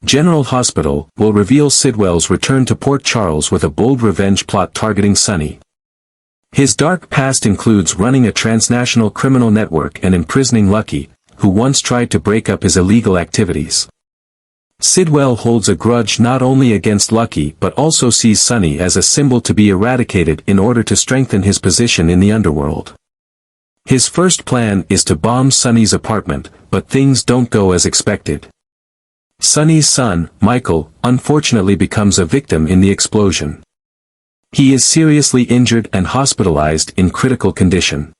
General Hospital will reveal Sidwell's return to Port Charles with a bold revenge plot targeting Sonny. His dark past includes running a transnational criminal network and imprisoning Lucky, who once tried to break up his illegal activities. Sidwell holds a grudge not only against Lucky but also sees Sonny as a symbol to be eradicated in order to strengthen his position in the underworld. His first plan is to bomb Sonny's apartment, but things don't go as expected. Sonny's son, Michael, unfortunately becomes a victim in the explosion. He is seriously injured and hospitalized in critical condition.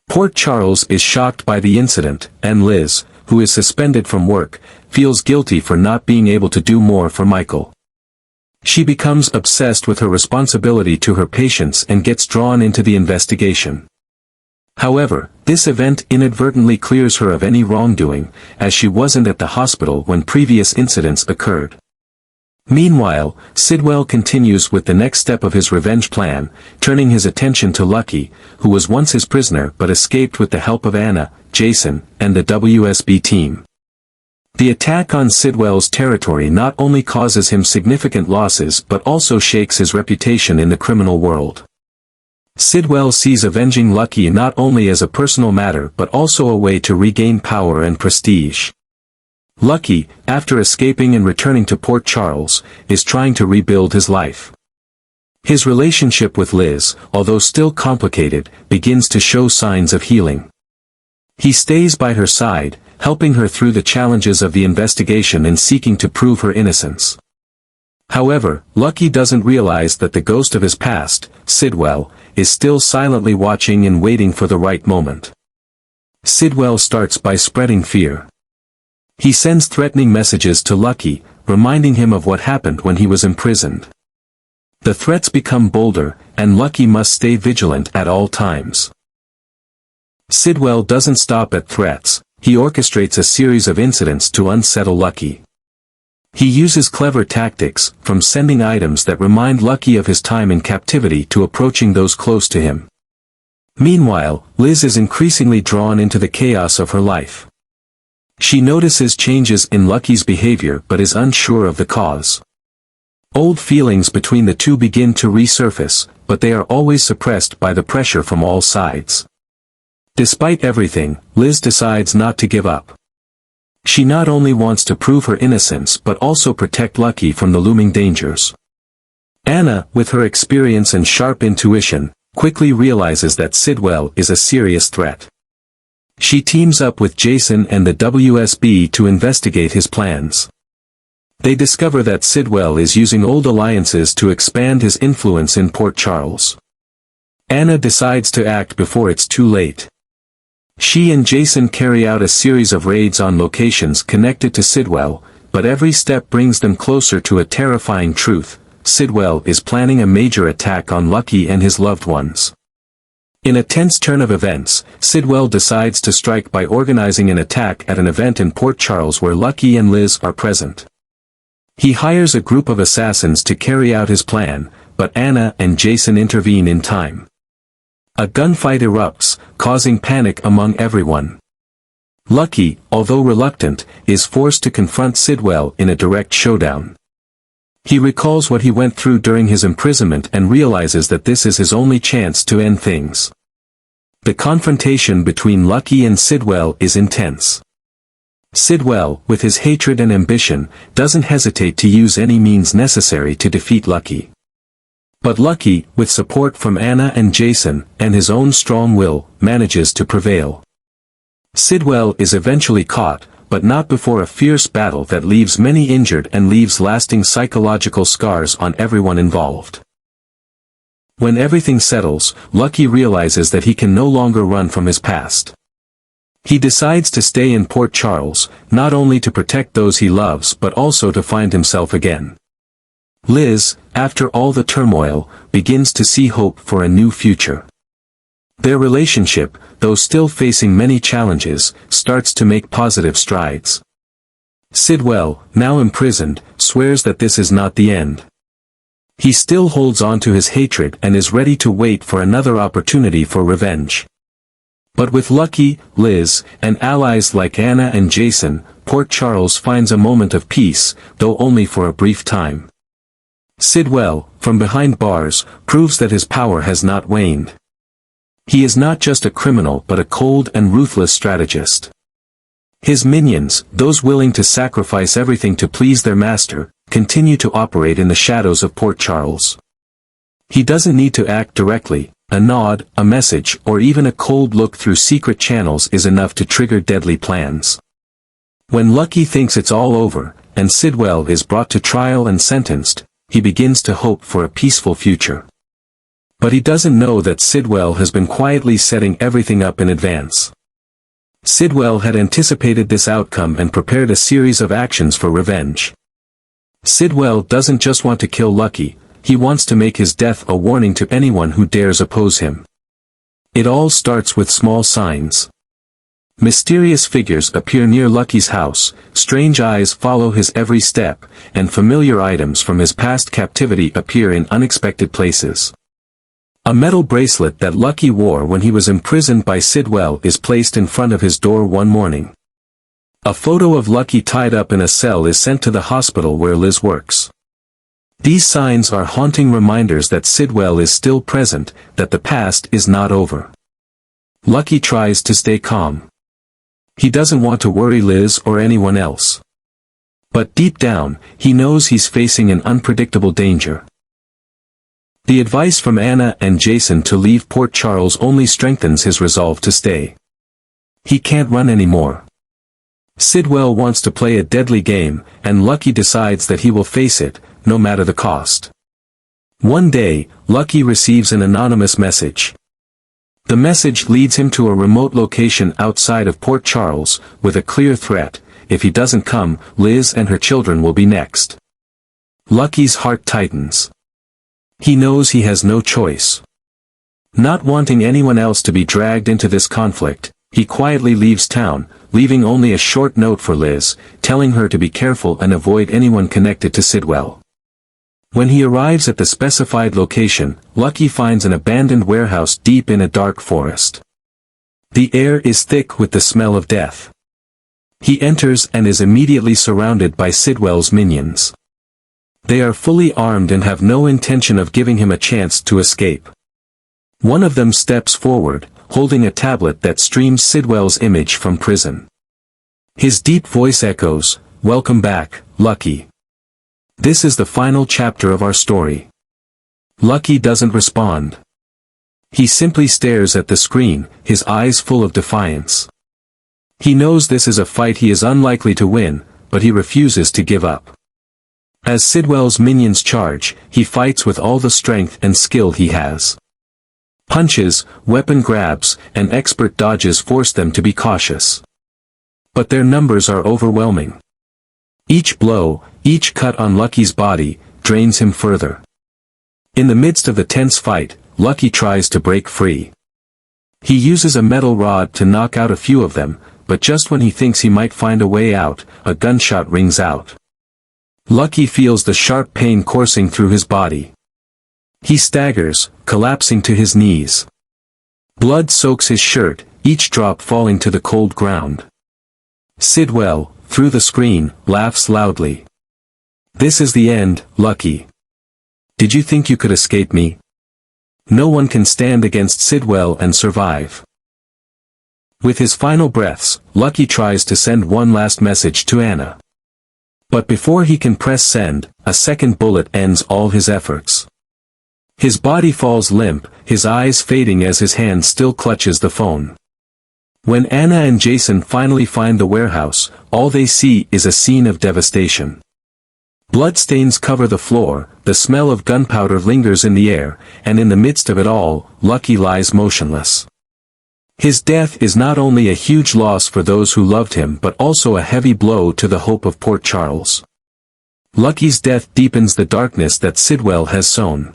Port Charles is shocked by the incident, and Liz, who is suspended from work, feels guilty for not being able to do more for Michael. She becomes obsessed with her responsibility to her patients and gets drawn into the investigation. However, this event inadvertently clears her of any wrongdoing, as she wasn't at the hospital when previous incidents occurred. Meanwhile, Sidwell continues with the next step of his revenge plan, turning his attention to Lucky, who was once his prisoner but escaped with the help of Anna, Jason, and the WSB team. The attack on Sidwell's territory not only causes him significant losses but also shakes his reputation in the criminal world. Sidwell sees avenging Lucky not only as a personal matter but also a way to regain power and prestige. Lucky, after escaping and returning to Port Charles, is trying to rebuild his life. His relationship with Liz, although still complicated, begins to show signs of healing. He stays by her side, helping her through the challenges of the investigation and seeking to prove her innocence. However, Lucky doesn't realize that the ghost of his past, Sidwell, is still silently watching and waiting for the right moment. Sidwell starts by spreading fear. He sends threatening messages to Lucky, reminding him of what happened when he was imprisoned. The threats become bolder, and Lucky must stay vigilant at all times. Sidwell doesn't stop at threats, he orchestrates a series of incidents to unsettle Lucky. He uses clever tactics, from sending items that remind Lucky of his time in captivity to approaching those close to him. Meanwhile, Liz is increasingly drawn into the chaos of her life. She notices changes in Lucky's behavior but is unsure of the cause. Old feelings between the two begin to resurface, but they are always suppressed by the pressure from all sides. Despite everything, Liz decides not to give up. She not only wants to prove her innocence but also protect Lucky from the looming dangers. Anna, with her experience and sharp intuition, quickly realizes that Sidwell is a serious threat. She teams up with Jason and the WSB to investigate his plans. They discover that Sidwell is using old alliances to expand his influence in Port Charles. Anna decides to act before it's too late. She and Jason carry out a series of raids on locations connected to Sidwell, but every step brings them closer to a terrifying truth: Sidwell is planning a major attack on Lucky and his loved ones. In a tense turn of events, Sidwell decides to strike by organizing an attack at an event in Port Charles where Lucky and Liz are present. He hires a group of assassins to carry out his plan, but Anna and Jason intervene in time. A gunfight erupts, causing panic among everyone. Lucky, although reluctant, is forced to confront Sidwell in a direct showdown. He recalls what he went through during his imprisonment and realizes that this is his only chance to end things. The confrontation between Lucky and Sidwell is intense. Sidwell, with his hatred and ambition, doesn't hesitate to use any means necessary to defeat Lucky. But Lucky, with support from Anna and Jason, and his own strong will, manages to prevail. Sidwell is eventually caught, but not before a fierce battle that leaves many injured and leaves lasting psychological scars on everyone involved. When everything settles, Lucky realizes that he can no longer run from his past. He decides to stay in Port Charles, not only to protect those he loves but also to find himself again. Liz, after all the turmoil, begins to see hope for a new future. Their relationship, though still facing many challenges, starts to make positive strides. Sidwell, now imprisoned, swears that this is not the end. He still holds on to his hatred and is ready to wait for another opportunity for revenge. But with Lucky, Liz, and allies like Anna and Jason, Port Charles finds a moment of peace, though only for a brief time. Sidwell, from behind bars, proves that his power has not waned. He is not just a criminal but a cold and ruthless strategist. His minions, those willing to sacrifice everything to please their master, continue to operate in the shadows of Port Charles. He doesn't need to act directly. A nod, a message, or even a cold look through secret channels is enough to trigger deadly plans. When Lucky thinks it's all over, and Sidwell is brought to trial and sentenced, he begins to hope for a peaceful future. But he doesn't know that Sidwell has been quietly setting everything up in advance. Sidwell had anticipated this outcome and prepared a series of actions for revenge. Sidwell doesn't just want to kill Lucky, he wants to make his death a warning to anyone who dares oppose him. It all starts with small signs. Mysterious figures appear near Lucky's house, strange eyes follow his every step, and familiar items from his past captivity appear in unexpected places. A metal bracelet that Lucky wore when he was imprisoned by Sidwell is placed in front of his door one morning. A photo of Lucky tied up in a cell is sent to the hospital where Liz works. These signs are haunting reminders that Sidwell is still present, that the past is not over. Lucky tries to stay calm. He doesn't want to worry Liz or anyone else. But deep down, he knows he's facing an unpredictable danger. The advice from Anna and Jason to leave Port Charles only strengthens his resolve to stay. He can't run anymore. Sidwell wants to play a deadly game, and Lucky decides that he will face it, no matter the cost. One day, Lucky receives an anonymous message. The message leads him to a remote location outside of Port Charles, with a clear threat: if he doesn't come, Liz and her children will be next. Lucky's heart tightens. He knows he has no choice. Not wanting anyone else to be dragged into this conflict, he quietly leaves town, leaving only a short note for Liz, telling her to be careful and avoid anyone connected to Sidwell. When he arrives at the specified location, Lucky finds an abandoned warehouse deep in a dark forest. The air is thick with the smell of death. He enters and is immediately surrounded by Sidwell's minions. They are fully armed and have no intention of giving him a chance to escape. One of them steps forward, holding a tablet that streams Sidwell's image from prison. His deep voice echoes, "Welcome back, Lucky." This is the final chapter of our story. Lucky doesn't respond. He simply stares at the screen, his eyes full of defiance. He knows this is a fight he is unlikely to win, but he refuses to give up. As Sidwell's minions charge, he fights with all the strength and skill he has. Punches, weapon grabs, and expert dodges force them to be cautious. But their numbers are overwhelming. Each blow, each cut on Lucky's body, drains him further. In the midst of the tense fight, Lucky tries to break free. He uses a metal rod to knock out a few of them, but just when he thinks he might find a way out, a gunshot rings out. Lucky feels the sharp pain coursing through his body. He staggers, collapsing to his knees. Blood soaks his shirt, each drop falling to the cold ground. Sidwell, through the screen, laughs loudly. "This is the end, Lucky. Did you think you could escape me? No one can stand against Sidwell and survive." With his final breaths, Lucky tries to send one last message to Anna. But before he can press send, a second bullet ends all his efforts. His body falls limp, his eyes fading as his hand still clutches the phone. When Anna and Jason finally find the warehouse, all they see is a scene of devastation. Bloodstains cover the floor, the smell of gunpowder lingers in the air, and in the midst of it all, Lucky lies motionless. His death is not only a huge loss for those who loved him but also a heavy blow to the hope of Port Charles. Lucky's death deepens the darkness that Sidwell has sown.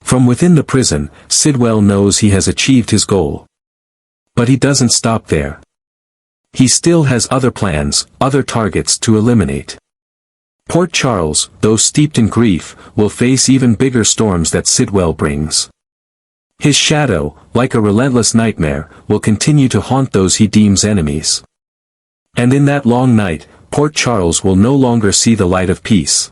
From within the prison, Sidwell knows he has achieved his goal. But he doesn't stop there. He still has other plans, other targets to eliminate. Port Charles, though steeped in grief, will face even bigger storms that Sidwell brings. His shadow, like a relentless nightmare, will continue to haunt those he deems enemies. And in that long night, Port Charles will no longer see the light of peace.